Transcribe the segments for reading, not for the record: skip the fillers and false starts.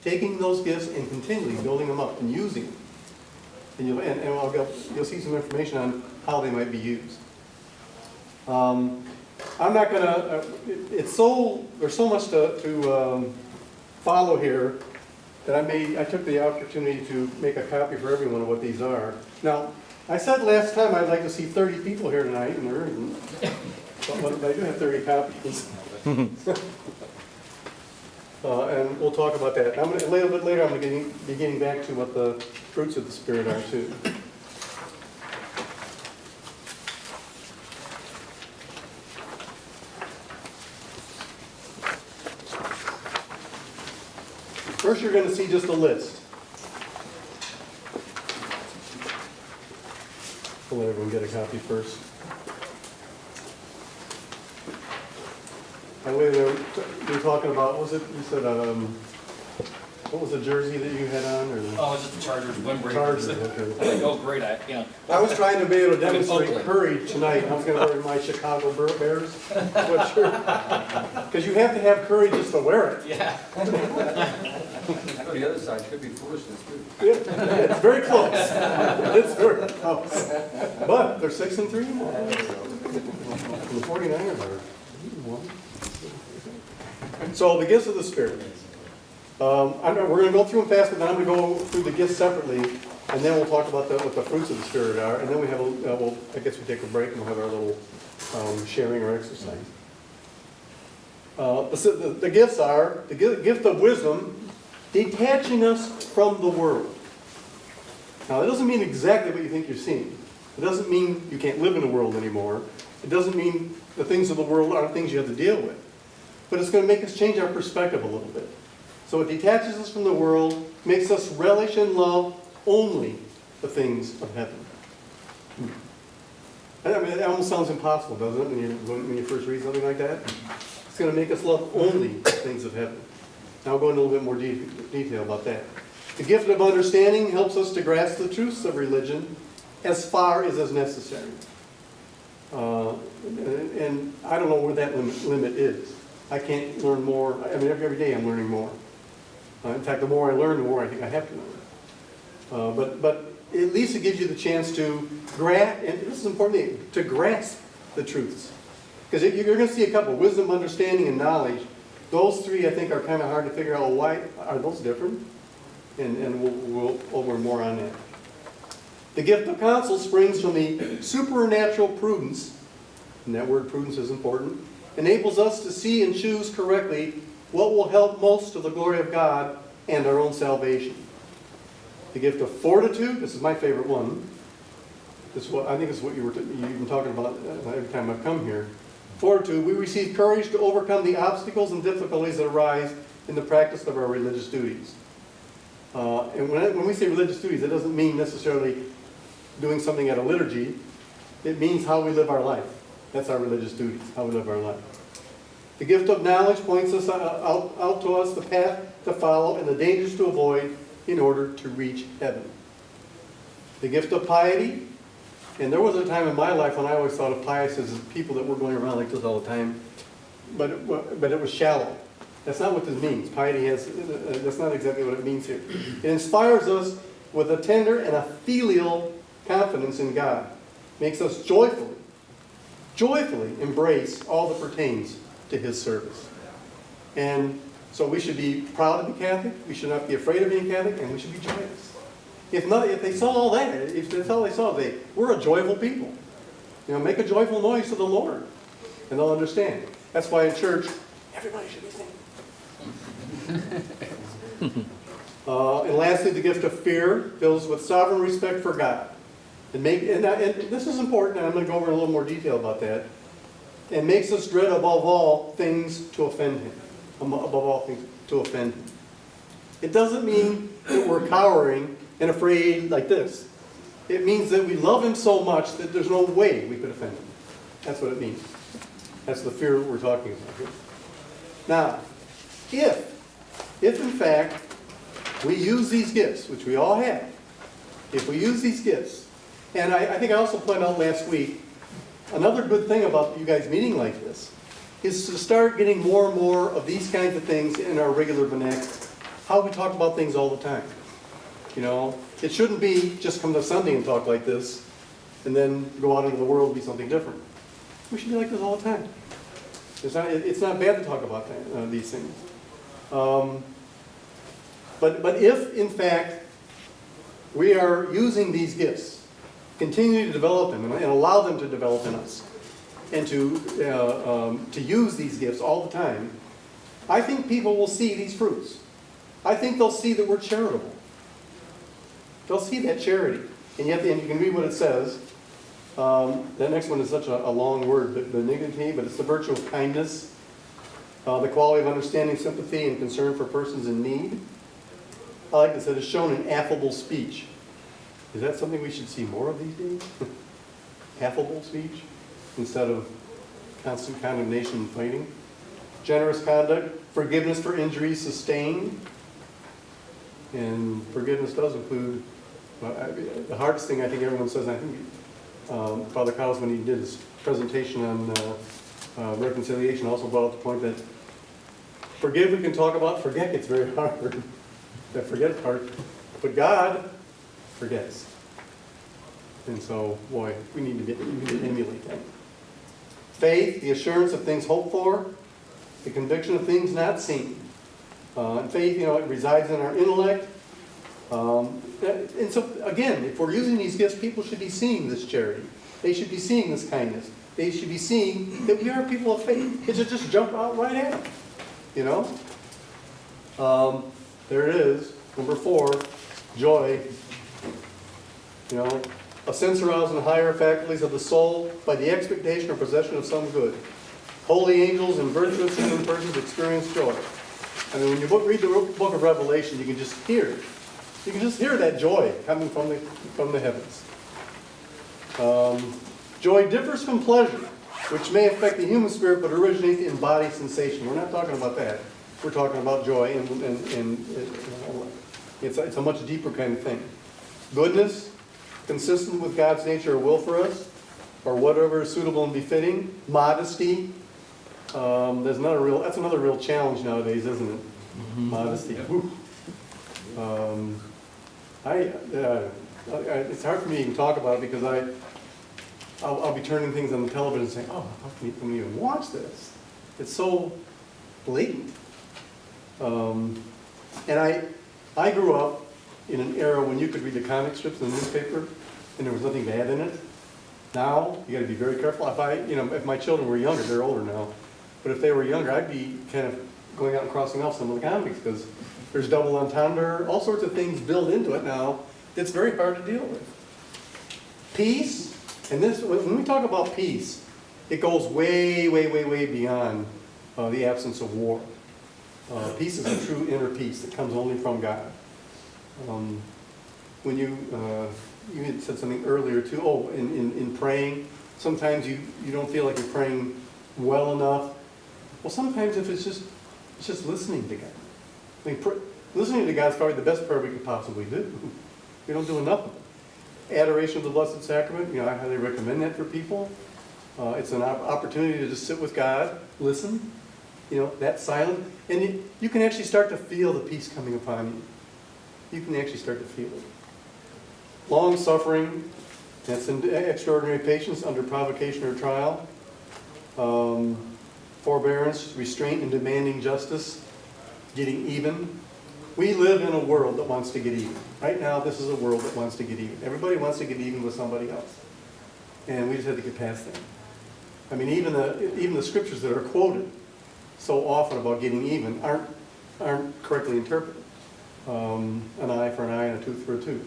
taking those gifts and continually building them up and using them. And you'll see some information on how they might be used. I'm not going to, there's so much to follow here that I took the opportunity to make a copy for everyone of what these are. Now, I said last time I'd like to see 30 people here tonight, and there isn't. But I do have 30 copies. And we'll talk about that. A little bit later, I'm going to be getting back to what the fruits of the Spirit are, too. First, you're going to see just a list. I'll let everyone get a copy first. I believe you were talking about, what was it? You said, what was the jersey that you had on? Or oh, it's just the Chargers windbreaker. Chargers, okay. I'm like, oh, great. I was trying to be able to demonstrate courage tonight. I was going to wear my Chicago Bears sweatshirt. Because you have to have courage just to wear it. Yeah. The other side could be foolishness too. Yeah, it's very close. It's very close. But they're 6-3 now. The 49ers are. So the gifts of the Spirit. We're going to go through them fast, but then I'm going to go through the gifts separately, and then we'll talk about what the fruits of the Spirit are, and then we have I guess we take a break and we'll have our little sharing or exercise. The gifts are the gift of wisdom, detaching us from the world. Now, that doesn't mean exactly what you think you're seeing. It doesn't mean you can't live in the world anymore. It doesn't mean the things of the world aren't things you have to deal with. But it's going to make us change our perspective a little bit. So it detaches us from the world, makes us relish and love only the things of heaven. I mean, it almost sounds impossible, doesn't it, when you first read something like that? It's going to make us love only the things of heaven. Now I'll go into a little bit more detail about that. The gift of understanding helps us to grasp the truths of religion as far as is necessary. And I don't know where that limit is. I can't learn more. I mean, every day I'm learning more. In fact, the more I learn, the more I think I have to learn. But at least it gives you the chance to grasp, and this is an important thing, to grasp the truths. Because you're going to see a couple, wisdom, understanding, and knowledge. Those three, I think, are kind of hard to figure out, why are those different? And we'll learn more on that. The gift of counsel springs from the supernatural prudence, and that word prudence is important, enables us to see and choose correctly what will help most to the glory of God and our own salvation. The gift of fortitude, this is my favorite one. I think this is what you've been talking about every time I've come here. Fortitude, we receive courage to overcome the obstacles and difficulties that arise in the practice of our religious duties. And when we say religious duties, it doesn't mean necessarily doing something at a liturgy. It means how we live our life. That's our religious duties, how we live our life. The gift of knowledge points us out to us the path to follow and the dangers to avoid in order to reach heaven. The gift of piety, and there was a time in my life when I always thought of pious as people that were going around like this all the time, but it was shallow. That's not what this means. Piety that's not exactly what it means here. It inspires us with a tender and a filial confidence in God. Makes us joyfully embrace all that pertains to His service. And so we should be proud to be Catholic, we should not be afraid of being Catholic, and we should be joyous. If they saw all that, if that's all they saw, we're a joyful people. Make a joyful noise to the Lord, and they'll understand. That's why in church, everybody should be singing. And lastly, the gift of fear fills with sovereign respect for God. And this is important, and I'm going to go over in a little more detail about that. And makes us dread above all things to offend Him. Above all things to offend Him. It doesn't mean that we're cowering and afraid like this. It means that we love Him so much that there's no way we could offend Him. That's what it means. That's the fear we're talking about here. Now, if in fact we use these gifts, which we all have, if we use these gifts, and I think I also pointed out last week, another good thing about you guys meeting like this is to start getting more and more of these kinds of things in our regular vernacular. how we talk about things all the time. You know, it shouldn't be just come to Sunday and talk like this, and then go out into the world and be something different. We should be like this all the time. It's not bad to talk about these things. But if, in fact, we are using these gifts, continue to develop them and allow them to develop in us, and to use these gifts all the time, I think people will see these fruits. I think they'll see that we're charitable. They'll see that charity. And yet, and you can read what it says. That next one is such a long word, benignity, but it's the virtue of kindness, the quality of understanding, sympathy, and concern for persons in need. I like this, it is shown in affable speech. Is that something we should see more of these days? Affable speech instead of constant condemnation and fighting. Generous conduct, forgiveness for injuries sustained. And forgiveness does include, the hardest thing I think everyone says, I think Father Cowles, when he did his presentation on reconciliation, also brought up the point that forgive we can talk about, forget gets very hard. That forget part, but God forgets. And so, boy, we need to emulate that. Faith, the assurance of things hoped for, the conviction of things not seen. And faith, it resides in our intellect. And so, again, if we're using these gifts, people should be seeing this charity. They should be seeing this kindness. They should be seeing that we are people of faith. It should just jump out right at them, There it is, number 4, joy. A sense aroused in the higher faculties of the soul by the expectation or possession of some good. Holy angels and virtuous human persons experience joy. I mean, when you read the book of Revelation, you can just hear it. You can just hear that joy coming from the heavens. Joy differs from pleasure, which may affect the human spirit but originates in body sensation. We're not talking about that. We're talking about joy, and it's a much deeper kind of thing. Goodness, consistent with God's nature or will for us, or whatever is suitable and befitting. Modesty. That's another real challenge nowadays, isn't it? Mm-hmm. Modesty. It's hard for me to even talk about it because I'll be turning things on the television and saying, oh, how can we even watch this? It's so blatant. And I grew up in an era when you could read the comic strips in the newspaper and there was nothing bad in it. Now, you got to be very careful. If my children were younger, they're older now, but if they were younger, I'd be kind of going out and crossing off some of the comics because there's double entendre, all sorts of things built into it now. It's very hard to deal with. Peace, and when we talk about peace, it goes way, way, way, way beyond the absence of war. Peace is a true inner peace that comes only from God. When you had said something earlier too, in praying, sometimes you don't feel like you're praying well enough. Well, sometimes if it's just listening to God. I mean, listening to God is probably the best prayer we could possibly do. We don't do enough of it. Adoration of the Blessed Sacrament, I highly recommend that for people. It's an opportunity to just sit with God, listen, that silent, and you can actually start to feel the peace coming upon you. You can actually start to feel it. Long suffering, that's extraordinary patience under provocation or trial. Forbearance, restraint in demanding justice, getting even. We live in a world that wants to get even. Right now, this is a world that wants to get even. Everybody wants to get even with somebody else. And we just have to get past that. I mean, even the scriptures that are quoted so often about getting even aren't correctly interpreted. An eye for an eye and a tooth for a tooth.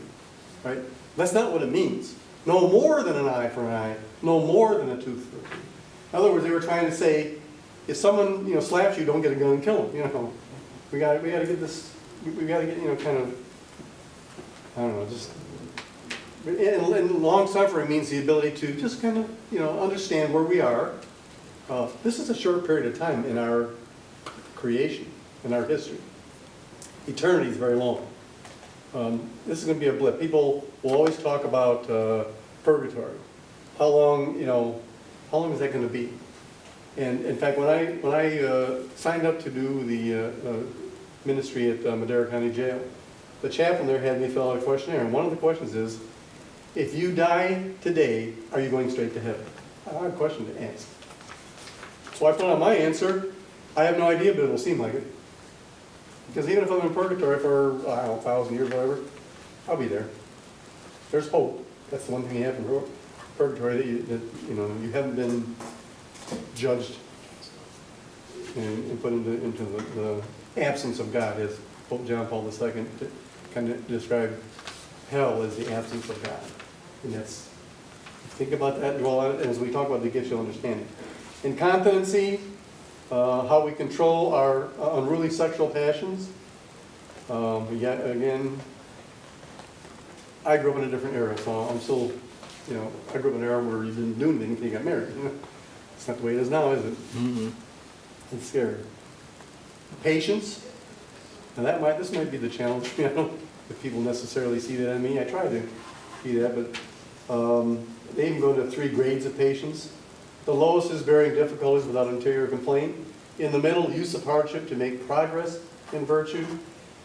Right? That's not what it means. No more than an eye for an eye, no more than a tooth for a tooth. In other words, they were trying to say, if someone slaps you, don't get a gun and kill him. We got to get this. We got to get kind of, I don't know, just. And long suffering means the ability to just kind of understand where we are. This is a short period of time in our creation, in our history. Eternity is very long. This is going to be a blip. People will always talk about purgatory. How long is that going to be? And in fact, when I signed up to do ministry at Madera County Jail. The chaplain there had me fill out a questionnaire, and one of the questions is, if you die today, are you going straight to heaven? A hard question to ask. So I put out my answer, I have no idea, but it'll seem like it. Because even if I'm in purgatory for, I don't know, 1,000 years, whatever, I'll be there. There's hope. That's the one thing you have in purgatory, that you haven't been judged and put into the absence of God, as Pope John Paul II kind of described hell as the absence of God. And that's, think about that, dwell on it, and as we talk about the gifts, you'll understand it. Incontinency, how we control our unruly sexual passions. Yet again, I grew up in a different era, so I'm still, I grew up in an era where you didn't do anything until you got married. It's not the way it is now, is it? Mm-hmm. It's scary. Patience. Now this might be the challenge. I don't know if people necessarily see that in me. I try to see that, but they even go to 3 grades of patience. The lowest is bearing difficulties without interior complaint. In the middle, use of hardship to make progress in virtue.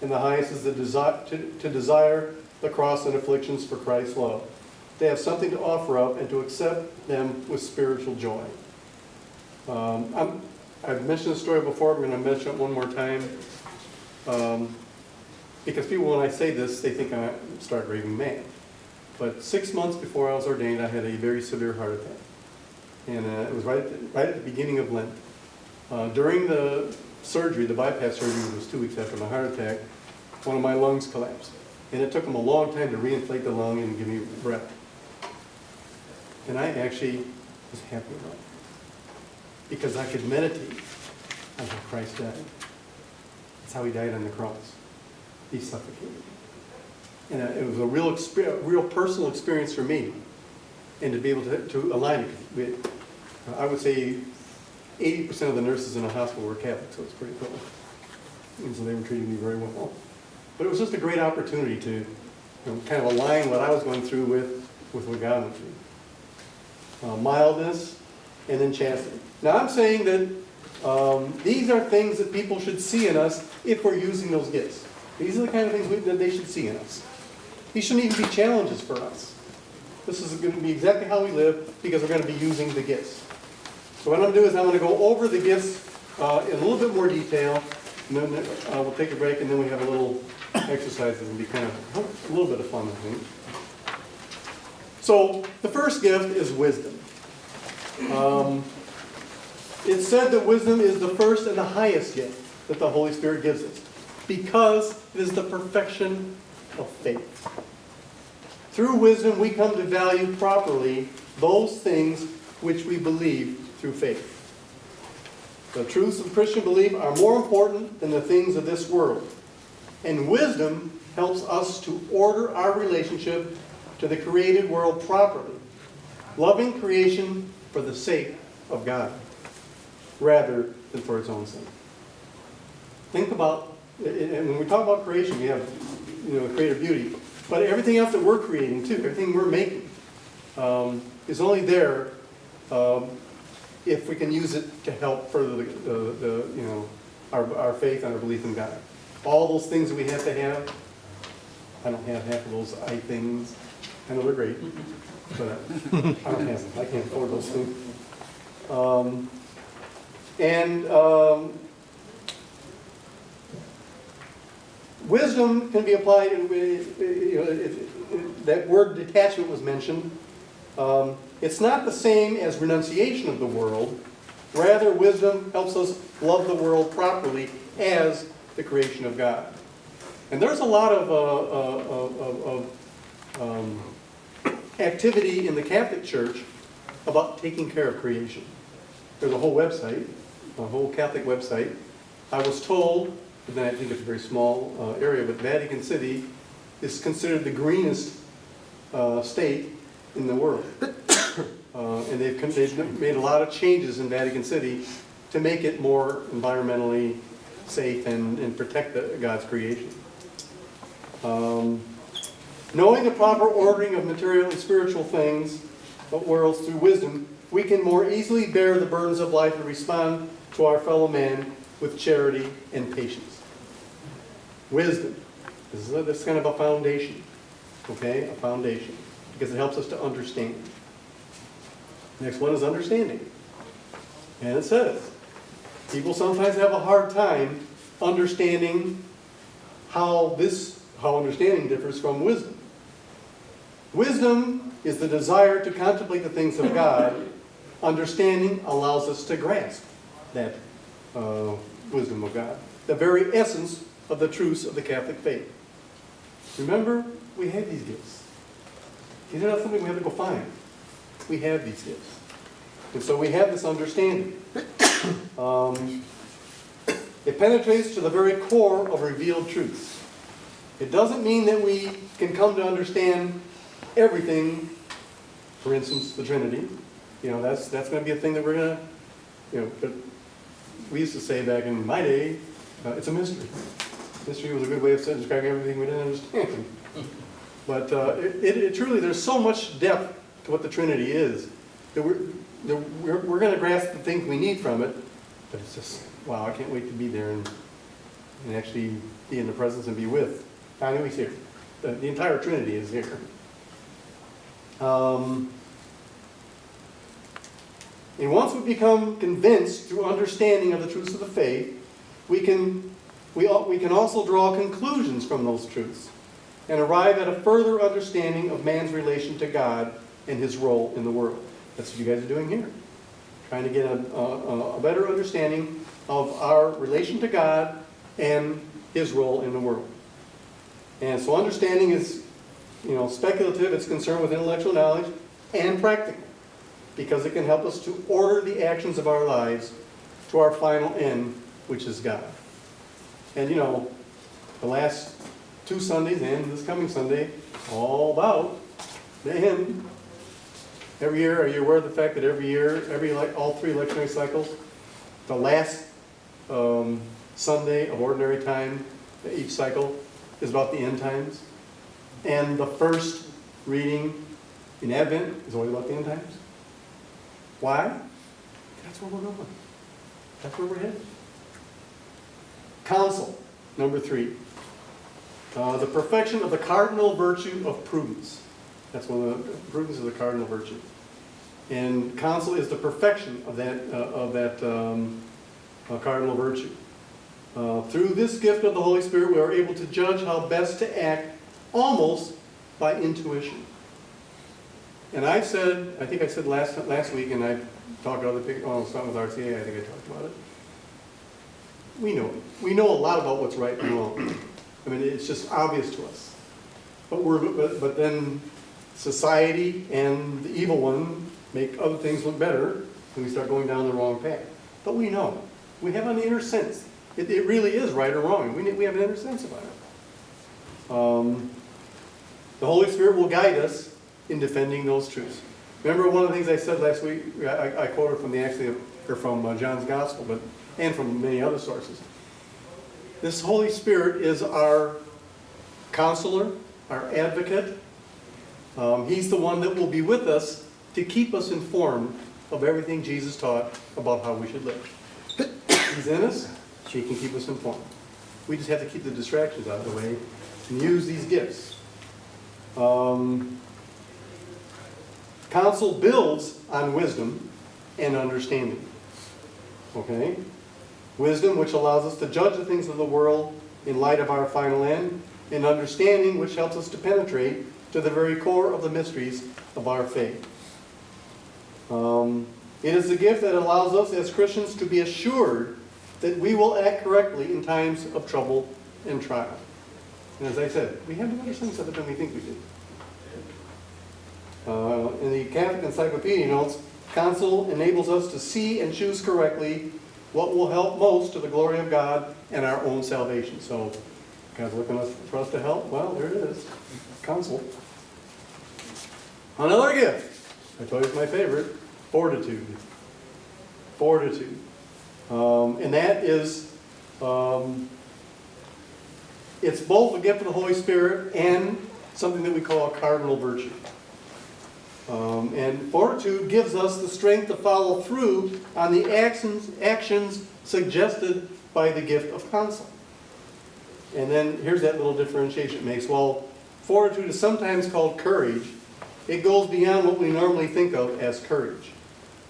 And the highest is the to desire the cross and afflictions for Christ's love. To have something to offer up and to accept them with spiritual joy. I've mentioned this story before, I'm going to mention it one more time. Because people, when I say this, they think I start raving mad. But 6 months before I was ordained, I had a very severe heart attack. And it was right at the beginning of Lent. During the surgery, the bypass surgery, which was 2 weeks after my heart attack, one of my lungs collapsed. And it took them a long time to reinflate the lung and give me breath. And I actually was happy about it. Because I could meditate on how Christ died. That's how he died on the cross. He suffocated. And it was a real personal experience for me. And to be able to align it with, I would say 80% of the nurses in the hospital were Catholic, so it's pretty cool. And so they were treating me very well. But it was just a great opportunity to kind of align what I was going through with what God went through. Mildness, and then chastity. Now I'm saying that these are things that people should see in us if we're using those gifts. These are the kind of things that they should see in us. These shouldn't even be challenges for us. This is going to be exactly how we live because we're going to be using the gifts. So what I'm going to do is I'm going to go over the gifts in a little bit more detail, and then we'll take a break, and then we have a little exercise that will be kind of a little bit of fun, I think. So the first gift is wisdom. It's said that wisdom is the first and the highest gift that the Holy Spirit gives us because it is the perfection of faith. Through wisdom, we come to value properly those things which we believe through faith. The truths of Christian belief are more important than the things of this world. And wisdom helps us to order our relationship to the created world properly, loving creation for the sake of God, rather than for its own sake. Think about, and when we talk about creation, we have, creative beauty, but everything else that we're creating too, everything we're making, is only there if we can use it to help further our faith and our belief in God. All those things that we have to have, I don't have half of those things. I know they're great, but I don't have them. I can't afford those things. Wisdom can be applied, that word detachment was mentioned. It's not the same as renunciation of the world. Rather, wisdom helps us love the world properly as the creation of God. And there's a lot of activity in the Catholic Church about taking care of creation. There's a whole website, a whole Catholic website. I was told, and then I think it's a very small area, but Vatican City is considered the greenest state in the world. And they've made a lot of changes in Vatican City to make it more environmentally safe and protect God's creation. Knowing the proper ordering of material and spiritual things, but worlds through wisdom, we can more easily bear the burdens of life and respond to our fellow man with charity and patience. Wisdom. This is kind of a foundation. Okay? A foundation. Because it helps us to understand. Next one is understanding. And it says, people sometimes have a hard time understanding how understanding differs from wisdom. Wisdom is the desire to contemplate the things of God. Understanding allows us to grasp that wisdom of God. The very essence of the truths of the Catholic faith. Remember, we have these gifts. These are not something we have to go find. We have these gifts. And so we have this understanding. It penetrates to the very core of revealed truths. It doesn't mean that we can come to understand everything, for instance, the Trinity. You know, that's going to be a thing that we're going to, but we used to say back in my day, it's a mystery. Mystery was a good way of describing everything we didn't understand. But it truly, there's so much depth to what the Trinity is that we're going to grasp the things we need from it, but it's just, wow, I can't wait to be there and actually be in the presence and be with. I know he's here. The entire Trinity is here. And once we become convinced through understanding of the truths of the faith, we can also draw conclusions from those truths and arrive at a further understanding of man's relation to God and his role in the world. That's what you guys are doing here. Trying to get a better understanding of our relation to God and his role in the world. And so understanding is, speculative. It's concerned with intellectual knowledge and practical, because it can help us to order the actions of our lives to our final end, which is God. And the last 2 Sundays and this coming Sunday, all about the end. Every year, are you aware of the fact that every year, all 3 lectionary cycles, the last Sunday of ordinary time, each cycle, is about the end times? And the first reading in Advent is always about the end times? Why? That's where we're going. That's where we're headed. Counsel, number 3. The perfection of the cardinal virtue of prudence. That's prudence is a cardinal virtue. And counsel is the perfection of that cardinal virtue. Through this gift of the Holy Spirit, we are able to judge how best to act almost by intuition. And I think I said last week, and I talked to other people, something with RCA, I think I talked about it. We know it. We know a lot about what's right and wrong. I mean, it's just obvious to us. But then society and the evil one make other things look better, and we start going down the wrong path. But we know. We have an inner sense. It really is right or wrong. We have an inner sense about it. The Holy Spirit will guide us in defending those truths. Remember one of the things I said last week? I quoted from John's Gospel, and from many other sources. This Holy Spirit is our counselor, our advocate. He's the one that will be with us to keep us informed of everything Jesus taught about how we should live. He's in us, he can keep us informed. We just have to keep the distractions out of the way and use these gifts. Counsel builds on wisdom and understanding. Okay? Wisdom, which allows us to judge the things of the world in light of our final end, and understanding, which helps us to penetrate to the very core of the mysteries of our faith. It is the gift that allows us as Christians to be assured that we will act correctly in times of trouble and trial. And as I said, we have a better sense of it than we think we do. In the Catholic Encyclopedia notes, counsel enables us to see and choose correctly what will help most to the glory of God and our own salvation. So, God's looking for us to help. Well, there it is. Counsel. Another gift. I told you it's my favorite. Fortitude. Fortitude. And that is, it's both a gift of the Holy Spirit and something that we call a cardinal virtue. And fortitude gives us the strength to follow through on the actions suggested by the gift of counsel. And then here's that little differentiation it makes. While fortitude is sometimes called courage, it goes beyond what we normally think of as courage.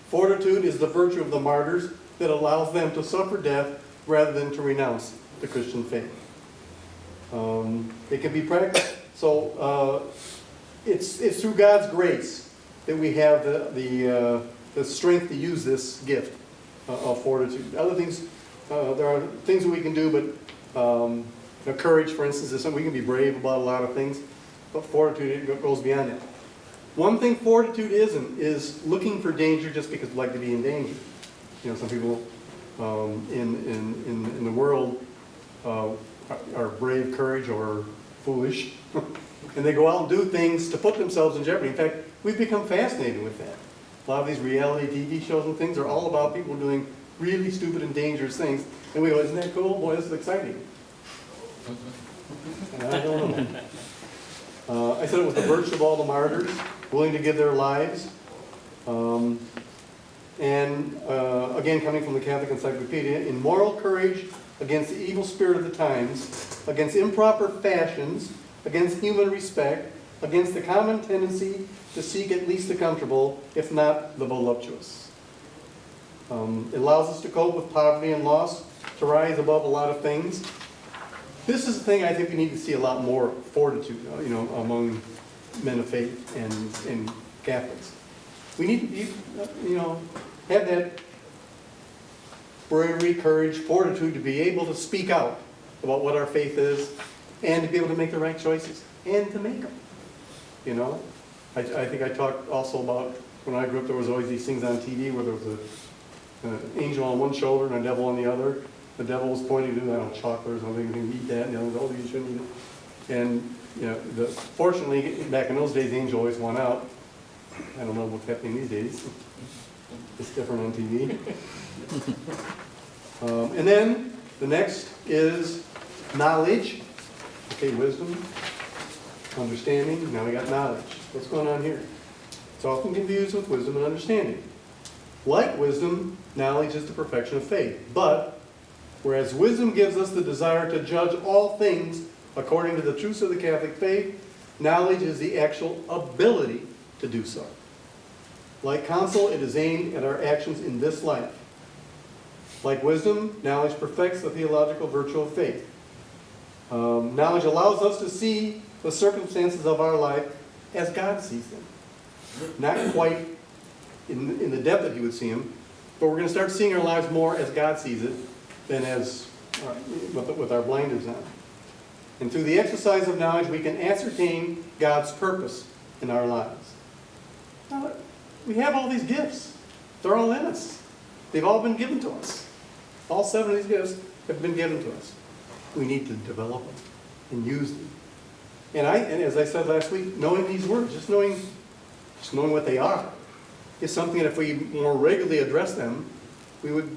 Fortitude is the virtue of the martyrs that allows them to suffer death rather than to renounce the Christian faith. It can be practiced. So it's through God's grace that we have the strength to use this gift of fortitude. Other things, there are things that we can do, but courage, for instance, is something we can be brave about a lot of things, but fortitude it goes beyond that. One thing fortitude isn't is looking for danger just because we like to be in danger. You know, some people in the world are brave, courage, or foolish, and they go out and do things to put themselves in jeopardy. In fact, we've become fascinated with that. A lot of these reality TV shows and things are all about people doing really stupid and dangerous things, and we go, isn't that cool? Boy, this is exciting. And I don't know. I said it was the virtue of all the martyrs, willing to give their lives. Again, coming from the Catholic Encyclopedia, in moral courage against the evil spirit of the times, against improper fashions, against human respect, against the common tendency to seek at least the comfortable, if not the voluptuous. It allows us to cope with poverty and loss, to rise above a lot of things. This is the thing I think we need to see a lot more fortitude, among men of faith and Catholics. We need to be, have that bravery, courage, fortitude to be able to speak out about what our faith is and to be able to make the right choices and to make them. I think I talked also about when I grew up, there was always these things on TV where there was an angel on one shoulder and a devil on the other. The devil was pointing to chocolate or something, you can eat that, and the other was, oh, you shouldn't eat it. And fortunately, back in those days, the angel always won out. I don't know what's happening these days. It's different on TV. And then the next is knowledge. Okay, wisdom, understanding. Now we got knowledge. What's going on here? It's often confused with wisdom and understanding. Like wisdom, knowledge is the perfection of faith. But whereas wisdom gives us the desire to judge all things according to the truths of the Catholic faith, knowledge is the actual ability to do so. Like counsel, it is aimed at our actions in this life. Like wisdom, knowledge perfects the theological virtue of faith. Knowledge allows us to see the circumstances of our life as God sees them. Not quite in the depth that He would see them, but we're going to start seeing our lives more as God sees it than as with our blinders on. And through the exercise of knowledge, we can ascertain God's purpose in our lives. Now, we have all these gifts. They're all in us. They've all been given to us. All 7 of these gifts have been given to us. We need to develop them and use them. And as I said last week, knowing these words, just knowing what they are, is something that if we more regularly address them, we would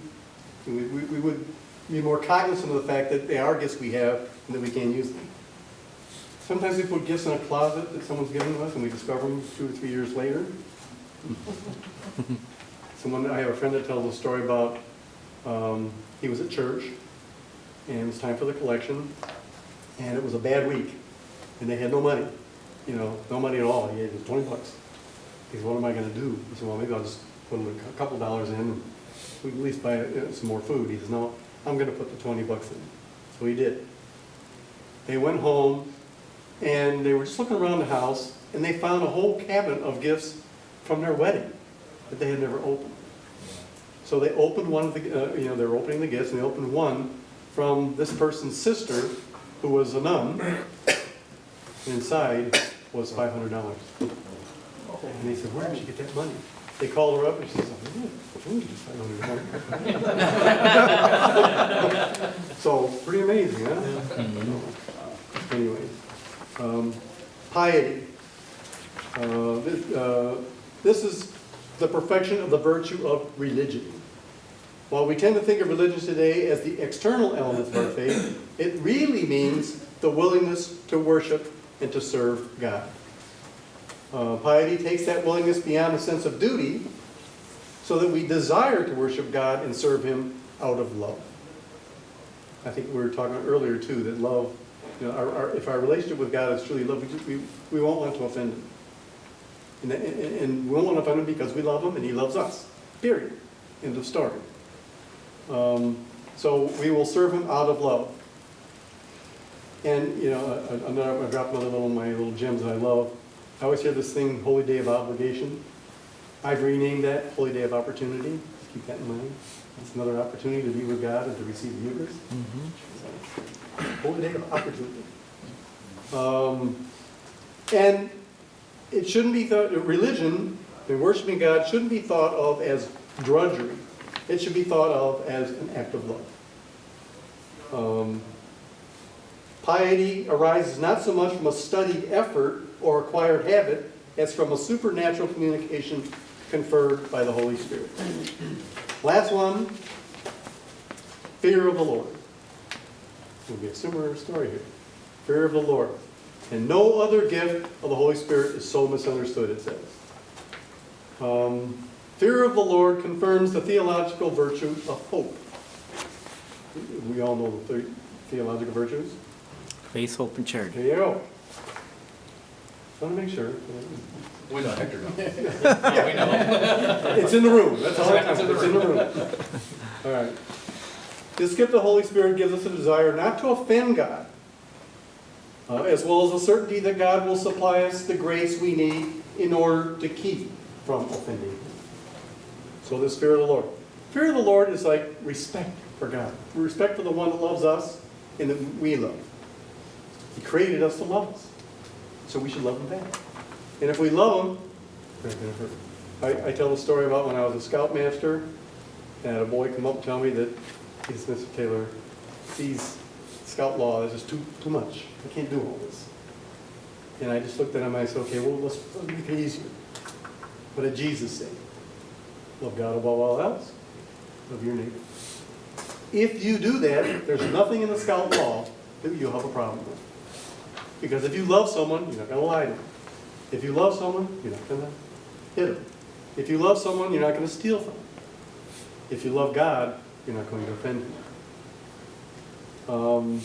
be more cognizant of the fact that they are gifts we have and that we can use them. Sometimes we put gifts in a closet that someone's given to us and we discover them 2 or 3 years later. I have a friend that tells a story about he was at church and it was time for the collection and it was a bad week and they had no money, no money at all. He gave us $20. He said, what am I going to do? He said, well, maybe I'll just put a couple dollars in and we can at least buy some more food. He says, no, I'm going to put the $20 in. So he did. They went home and they were just looking around the house and they found a whole cabinet of gifts from their wedding that they had never opened. So they opened one of the, they were opening the gifts, and they opened one from this person's sister, who was a nun, and inside was $500. And they said, where did she get that money? They called her up, and she says, $500. So, pretty amazing, huh? Anyway, piety. This is the perfection of the virtue of religion. While we tend to think of religion today as the external elements of our faith, it really means the willingness to worship and to serve God. Piety takes that willingness beyond a sense of duty so that we desire to worship God and serve Him out of love. I think we were talking earlier too, that love, you know, if our relationship with God is truly love, we won't want to offend him. And we won't want to offend him because we love him and he loves us, period. End of story. So we will serve him out of love. And, you know, I dropped another one of my little gems that I love. I always hear this thing, Holy Day of Obligation. I've renamed that Holy Day of Opportunity. Just keep that in mind. It's another opportunity to be with God and to receive the Eucharist. So, Holy Day of Opportunity. And it shouldn't be thought, religion and worshiping God shouldn't be thought of as drudgery. It should be thought of as an act of love. Piety arises not so much from a studied effort or acquired habit as from a supernatural communication conferred by the Holy Spirit. Last one, fear of the Lord. It'll be a similar story here. Fear of the Lord. And no other gift of the Holy Spirit is so misunderstood, it says. Fear of the Lord confirms the theological virtue of hope. We all know the theological virtues. Faith, hope, and charity. There you go. I want to make sure. We know Hector knows. Yeah, we know. It's in the room. That's all I It's know. in the It's in the room. All right. This gift of the Holy Spirit gives us a desire not to offend God, as well as a certainty that God will supply us the grace we need in order to keep from offending Him. So this fear of the Lord. Fear of the Lord is like respect for God. Respect for the one that loves us and that we love. He created us to love us. So we should love Him back. And if we love Him, we're not going to hurt Him. I tell the story about when I was a scoutmaster, and a boy come up and tell me that, he said, Mr. Taylor, these scout law is just too much. I can't do all this. And I just looked at him and I said, okay, well, let's make it easier. What did Jesus say? Love God above all else. Love your neighbor. If you do that, there's nothing in the scout law that you'll have a problem with. Because if you love someone, you're not going to lie to them. If you love someone, you're not going to hit them. If you love someone, you're not going to steal from them. If you love God, you're not going to offend Him.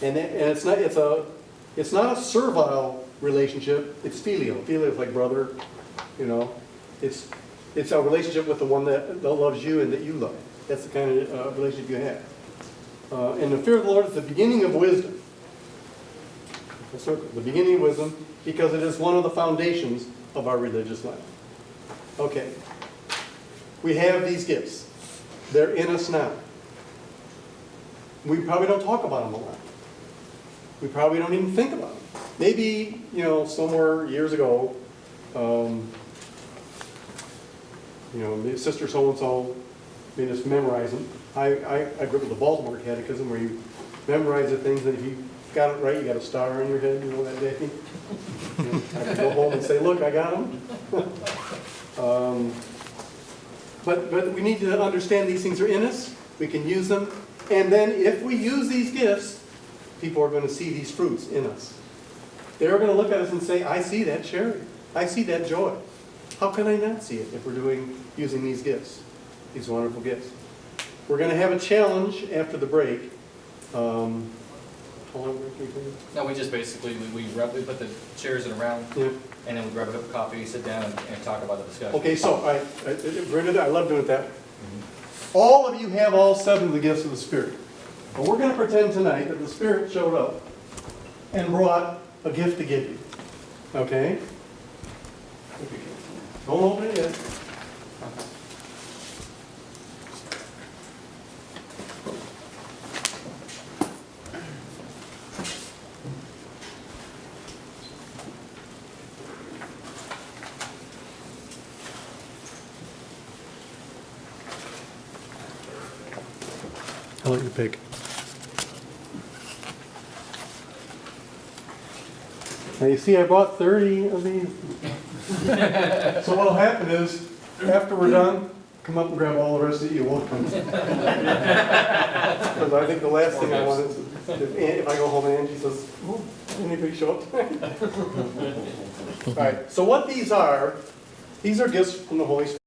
And it's not a servile relationship. It's filial. Filial is like brother. You know, it's a relationship with the one that loves you and that you love. That's the kind of relationship you have. And the fear of the Lord is the beginning of wisdom. The beginning of wisdom, because it is one of the foundations of our religious life. Okay. We have these gifts. They're in us now. We probably don't talk about them a lot. We probably don't even think about them. Maybe, you know, somewhere years ago, you know, Sister so-and-so made us memorize them. I grew up with the Baltimore Catechism where you memorize the things, and if you got it right, you got a star on your head, you know, that day. You know, I can go home and say, look, I got them. But we need to understand these things are in us. We can use them. And then if we use these gifts, people are going to see these fruits in us. They're going to look at us and say, I see that charity. I see that joy. How can I not see it if we're using these gifts, these wonderful gifts? We're going to have a challenge after the break. How long break are we taking? No, we just basically, we put the chairs in a round, Yeah. and then we grab a cup of coffee, sit down, and talk about the discussion. Okay, so I love doing that. All of you have all 7 of the gifts of the Spirit. But we're going to pretend tonight that the Spirit showed up and brought a gift to give you. Okay? Don't open it yet. I'll let you pick. Now you see I bought 30 of these. So what'll happen is, after we're done, come up and grab all the rest that you want. Because I think the last thing I want is, if I go home and Angie says, oh, anybody show up tonight? All right, so what these are gifts from the Holy Spirit.